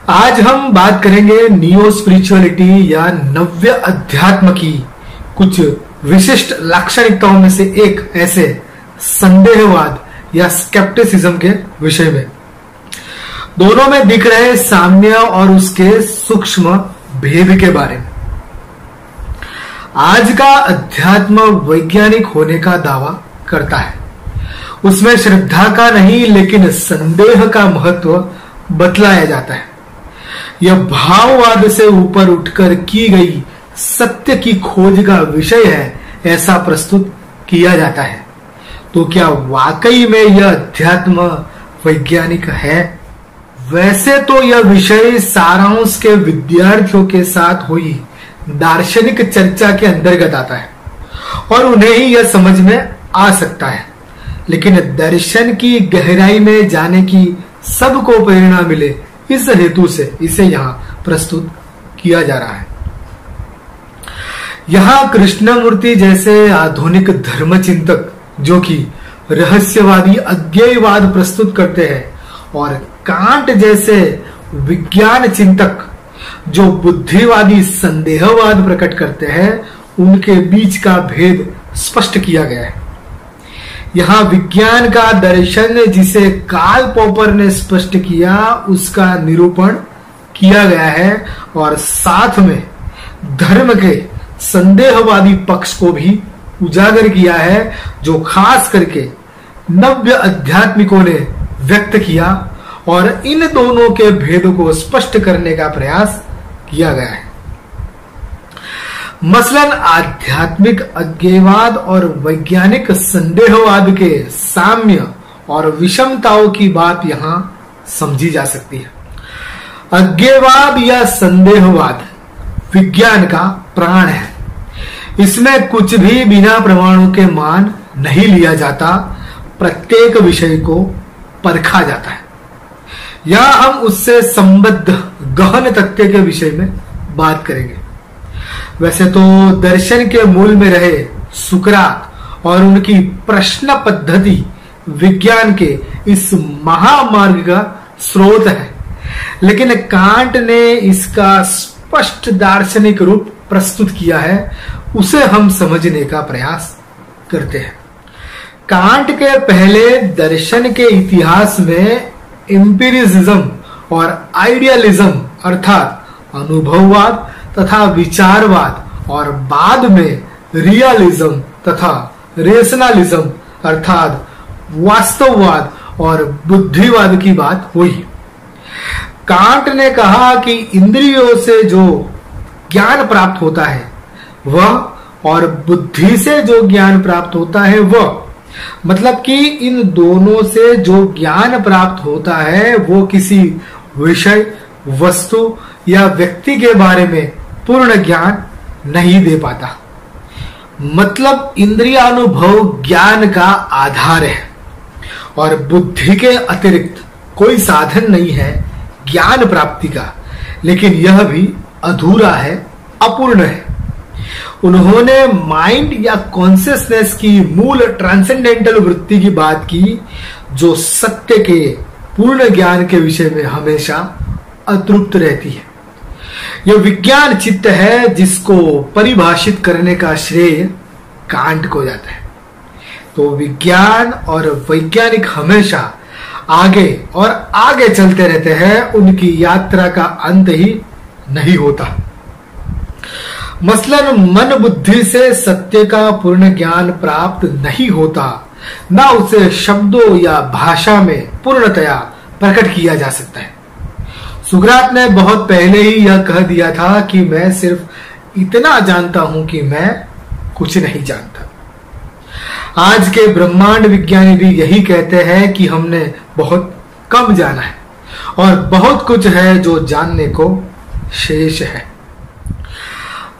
आज हम बात करेंगे नियो स्पिरिचुअलिटी या नव्य अध्यात्म की कुछ विशिष्ट लाक्षणिकताओं में से एक ऐसे संदेहवाद या स्केप्टिसिज्म के विषय में। दोनों में दिख रहे साम्य और उसके सूक्ष्म भेद के बारे में। आज का अध्यात्म वैज्ञानिक होने का दावा करता है। उसमें श्रद्धा का नहीं लेकिन संदेह का महत्व बतलाया जाता है। यह भाववाद से ऊपर उठकर की गई सत्य की खोज का विषय है, ऐसा प्रस्तुत किया जाता है। तो क्या वाकई में यह अध्यात्म वैज्ञानिक है? वैसे तो यह विषय सारांश के विद्यार्थियों के साथ हुई दार्शनिक चर्चा के अंतर्गत आता है और उन्हें ही यह समझ में आ सकता है, लेकिन दर्शन की गहराई में जाने की सबको प्रेरणा मिले, इस हेतु से इसे यहाँ प्रस्तुत किया जा रहा है। यहाँ कृष्णमूर्ति जैसे आधुनिक धर्म चिंतक जो कि रहस्यवादी अज्ञेयवाद प्रस्तुत करते हैं और कांट जैसे विज्ञान चिंतक जो बुद्धिवादी संदेहवाद प्रकट करते हैं, उनके बीच का भेद स्पष्ट किया गया है। यहाँ विज्ञान का दर्शन जिसे कार्ल पॉपर ने स्पष्ट किया, उसका निरूपण किया गया है और साथ में धर्म के संदेहवादी पक्ष को भी उजागर किया है, जो खास करके नव्य आध्यात्मिकों ने व्यक्त किया और इन दोनों के भेद को स्पष्ट करने का प्रयास किया गया है। मसलन आध्यात्मिक अज्ञेयवाद और वैज्ञानिक संदेहवाद के साम्य और विषमताओं की बात यहां समझी जा सकती है। अज्ञेयवाद या संदेहवाद विज्ञान का प्राण है। इसमें कुछ भी बिना प्रमाणों के मान नहीं लिया जाता, प्रत्येक विषय को परखा जाता है। यहां हम उससे संबद्ध गहन तथ्य के विषय में बात करेंगे। वैसे तो दर्शन के मूल में रहे सुकरात और उनकी प्रश्न पद्धति विज्ञान के इस महामार्ग का स्रोत है, लेकिन कांट ने इसका स्पष्ट दार्शनिक रूप प्रस्तुत किया है, उसे हम समझने का प्रयास करते हैं। कांट के पहले दर्शन के इतिहास में एम्पिरिसिज्म और आइडियलिज्म अर्थात अनुभववाद तथा विचारवाद और बाद में रियलिज्म तथा रेशनलिज्म अर्थात वास्तववाद और बुद्धिवाद की बात हुई। कांट ने कहा कि इंद्रियों से जो ज्ञान प्राप्त होता है वह और बुद्धि से जो ज्ञान प्राप्त होता है वह, मतलब कि इन दोनों से जो ज्ञान प्राप्त होता है वो किसी विषय, वस्तु या व्यक्ति के बारे में पूर्ण ज्ञान नहीं दे पाता। मतलब इंद्रियानुभव ज्ञान का आधार है और बुद्धि के अतिरिक्त कोई साधन नहीं है ज्ञान प्राप्ति का, लेकिन यह भी अधूरा है, अपूर्ण है। उन्होंने माइंड या कॉन्शियसनेस की मूल ट्रांसेंडेंटल वृत्ति की बात की, जो सत्य के पूर्ण ज्ञान के विषय में हमेशा अतृप्त रहती है। यह विज्ञान चित्त है जिसको परिभाषित करने का श्रेय कांट को जाता है। तो विज्ञान और वैज्ञानिक हमेशा आगे और आगे चलते रहते हैं, उनकी यात्रा का अंत ही नहीं होता। मसलन मन बुद्धि से सत्य का पूर्ण ज्ञान प्राप्त नहीं होता, ना उसे शब्दों या भाषा में पूर्णतया प्रकट किया जा सकता है। सुकरात ने बहुत पहले ही यह कह दिया था कि मैं सिर्फ इतना जानता हूं कि मैं कुछ नहीं जानता। आज के ब्रह्मांड विज्ञानी भी यही कहते हैं कि हमने बहुत कम जाना है और बहुत कुछ है जो जानने को शेष है।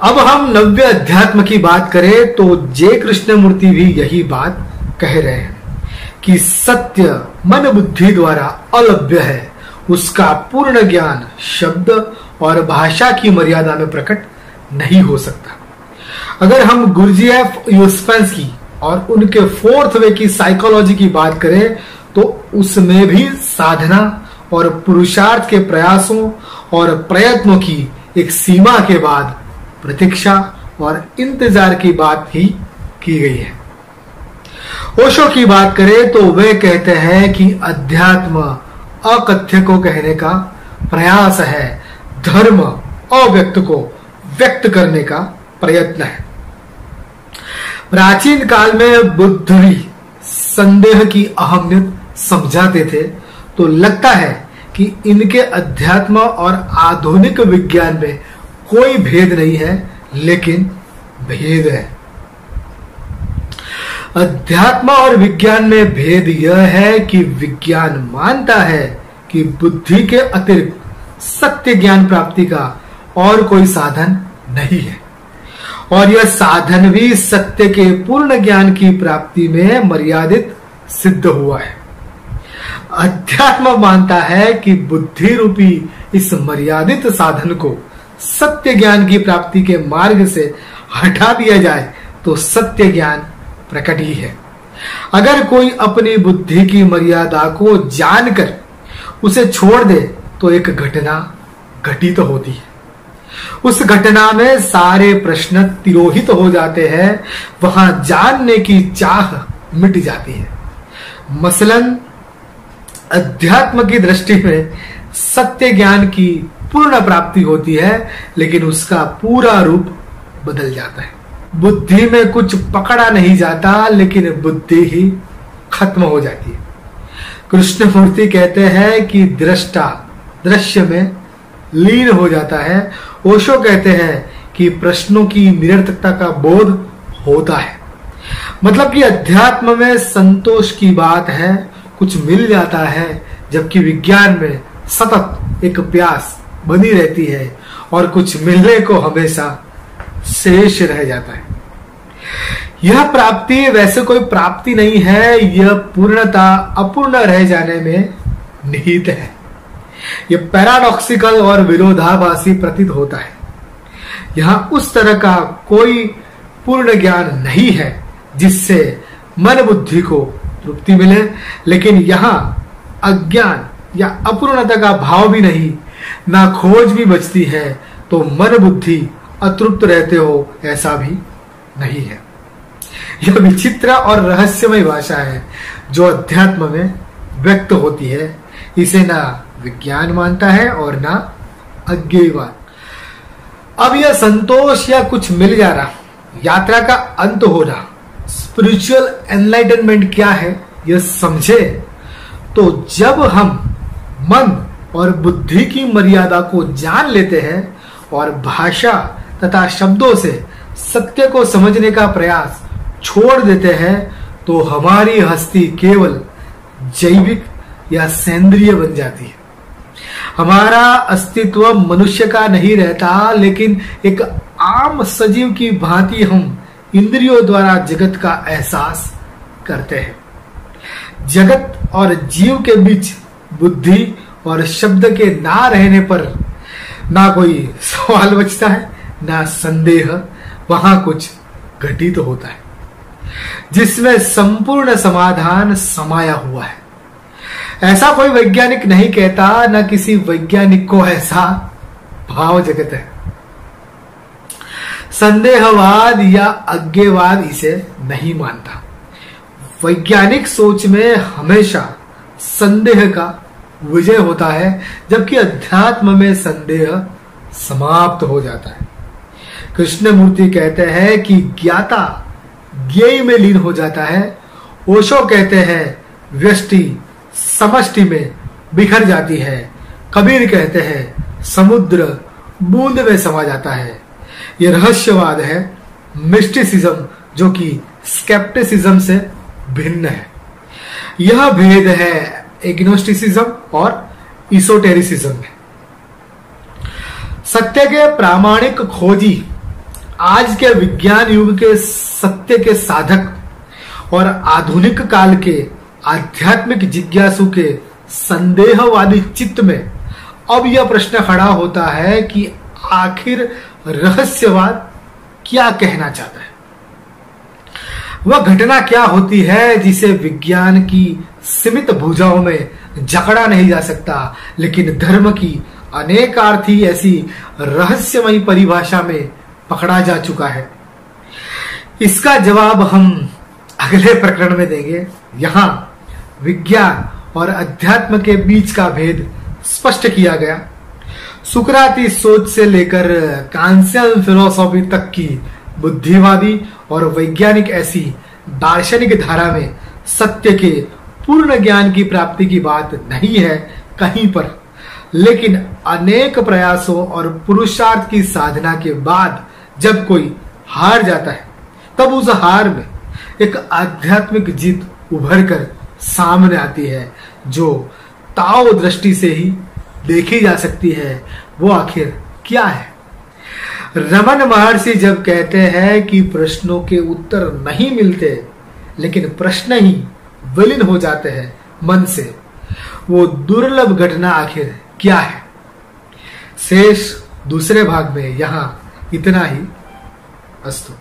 अब हम नव्य अध्यात्म की बात करें तो जे कृष्णमूर्ति भी यही बात कह रहे हैं कि सत्य मन बुद्धि द्वारा अलभ्य है, उसका पूर्ण ज्ञान शब्द और भाषा की मर्यादा में प्रकट नहीं हो सकता। अगर हम गुरजीएफ यूस्पेंस्की और उनके फोर्थ वे की साइकोलॉजी की बात करें तो उसमें भी साधना और पुरुषार्थ के प्रयासों और प्रयत्नों की एक सीमा के बाद प्रतीक्षा और इंतजार की बात भी की गई है। ओशो की बात करें तो वे कहते हैं कि अध्यात्म अकथ्य को कहने का प्रयास है, धर्म अव्यक्त को व्यक्त करने का प्रयत्न है। प्राचीन काल में बुद्ध भी संदेह की अहमियत समझाते थे, तो लगता है कि इनके अध्यात्म और आधुनिक विज्ञान में कोई भेद नहीं है, लेकिन भेद है। अध्यात्म और विज्ञान में भेद यह है कि विज्ञान मानता है कि बुद्धि के अतिरिक्त सत्य ज्ञान प्राप्ति का और कोई साधन नहीं है, और यह साधन भी सत्य के पूर्ण ज्ञान की प्राप्ति में मर्यादित सिद्ध हुआ है। अध्यात्म मानता है कि बुद्धि रूपी इस मर्यादित साधन को सत्य ज्ञान की प्राप्ति के मार्ग से हटा दिया जाए तो सत्य ज्ञान प्रकट ही है। अगर कोई अपनी बुद्धि की मर्यादा को जानकर उसे छोड़ दे तो एक घटना घटित तो होती है। उस घटना में सारे प्रश्न तिरोहित हो जाते हैं, वहां जानने की चाह मिट जाती है। मसलन अध्यात्म की दृष्टि में सत्य ज्ञान की पूर्ण प्राप्ति होती है, लेकिन उसका पूरा रूप बदल जाता है। बुद्धि में कुछ पकड़ा नहीं जाता, लेकिन बुद्धि ही खत्म हो जाती है। कृष्णमूर्ति कहते हैं कि दृष्टा दृश्य में लीन हो जाता है। ओशो कहते हैं कि प्रश्नों की निरर्थकता का बोध होता है। मतलब कि अध्यात्म में संतोष की बात है, कुछ मिल जाता है, जबकि विज्ञान में सतत एक प्यास बनी रहती है और कुछ मिलने को हमेशा शेष रह जाता है। यह प्राप्ति वैसे कोई प्राप्ति नहीं है, यह पूर्णता अपूर्ण रह जाने में निहित है। यह पैराडॉक्सिकल और विरोधाभासी प्रतीत होता है। यहां उस तरह का कोई पूर्ण ज्ञान नहीं है जिससे मन बुद्धि को तृप्ति मिले, लेकिन यहां अज्ञान या अपूर्णता का भाव भी नहीं, ना खोज भी बचती है, तो मन बुद्धि अतृप्त रहते हो ऐसा भी नहीं है। यह विचित्र और रहस्यमय भाषा है जो अध्यात्म में व्यक्त होती है। इसे ना विज्ञान मानता है और ना अज्ञेयवाद। अब यह संतोष या कुछ मिल जाना, यात्रा का अंत होना, स्पिरिचुअल एनलाइटनमेंट क्या है यह समझे तो जब हम मन और बुद्धि की मर्यादा को जान लेते हैं और भाषा तथा शब्दों से सत्य को समझने का प्रयास छोड़ देते हैं, तो हमारी हस्ती केवल जैविक या सेंद्रिय बन जाती है। हमारा अस्तित्व मनुष्य का नहीं रहता, लेकिन एक आम सजीव की भांति हम इंद्रियों द्वारा जगत का एहसास करते हैं। जगत और जीव के बीच बुद्धि और शब्द के ना रहने पर ना कोई सवाल बचता है, ना संदेह, वहां कुछ घटित होता है जिसमें संपूर्ण समाधान समाया हुआ है। ऐसा कोई वैज्ञानिक नहीं कहता, न किसी वैज्ञानिक को ऐसा भाव जगत है। संदेहवाद या अज्ञेयवाद इसे नहीं मानता। वैज्ञानिक सोच में हमेशा संदेह का विजय होता है, जबकि अध्यात्म में संदेह समाप्त हो जाता है। कृष्णमूर्ति कहते हैं कि ज्ञाता ज्ञेय में लीन हो जाता है। ओशो कहते हैं व्यष्टि समष्टि में बिखर जाती है। कबीर कहते हैं समुद्र बूंद में समा जाता है। यह रहस्यवाद है, मिस्टिसिज्म, जो कि स्केप्टिसिज्म से भिन्न है। यह भेद है एग्नोस्टिसिज्म और इसोटेरिसिज्म में। सत्य के प्रामाणिक खोजी आज के विज्ञान युग के सत्य के साधक और आधुनिक काल के आध्यात्मिक जिज्ञासु के संदेहवादी चित्त में अब यह प्रश्न खड़ा होता है कि आखिर रहस्यवाद क्या कहना चाहता है। वह घटना क्या होती है जिसे विज्ञान की सीमित भुजाओं में जकड़ा नहीं जा सकता, लेकिन धर्म की अनेकार्थी ऐसी रहस्यमयी परिभाषा में पकड़ा जा चुका है? इसका जवाब हम अगले प्रकरण में देंगे। यहाँ विज्ञान और अध्यात्म के बीच का भेद स्पष्ट किया गया। सुकराती सोच से लेकर कांसियन फिलोसॉफी तक की बुद्धिवादी और वैज्ञानिक ऐसी दार्शनिक धारा में सत्य के पूर्ण ज्ञान की प्राप्ति की बात नहीं है कहीं पर, लेकिन अनेक प्रयासों और पुरुषार्थ की साधना के बाद जब कोई हार जाता है, तब उस हार में एक आध्यात्मिक जीत उभर कर सामने आती है, जो ताओ दृष्टि से ही देखी जा सकती है। वो आखिर क्या है? रमन महर्षि जब कहते हैं कि प्रश्नों के उत्तर नहीं मिलते, लेकिन प्रश्न ही विलीन हो जाते हैं मन से, वो दुर्लभ घटना आखिर क्या है? शेष दूसरे भाग में। यहां इतना ही। अस्तु।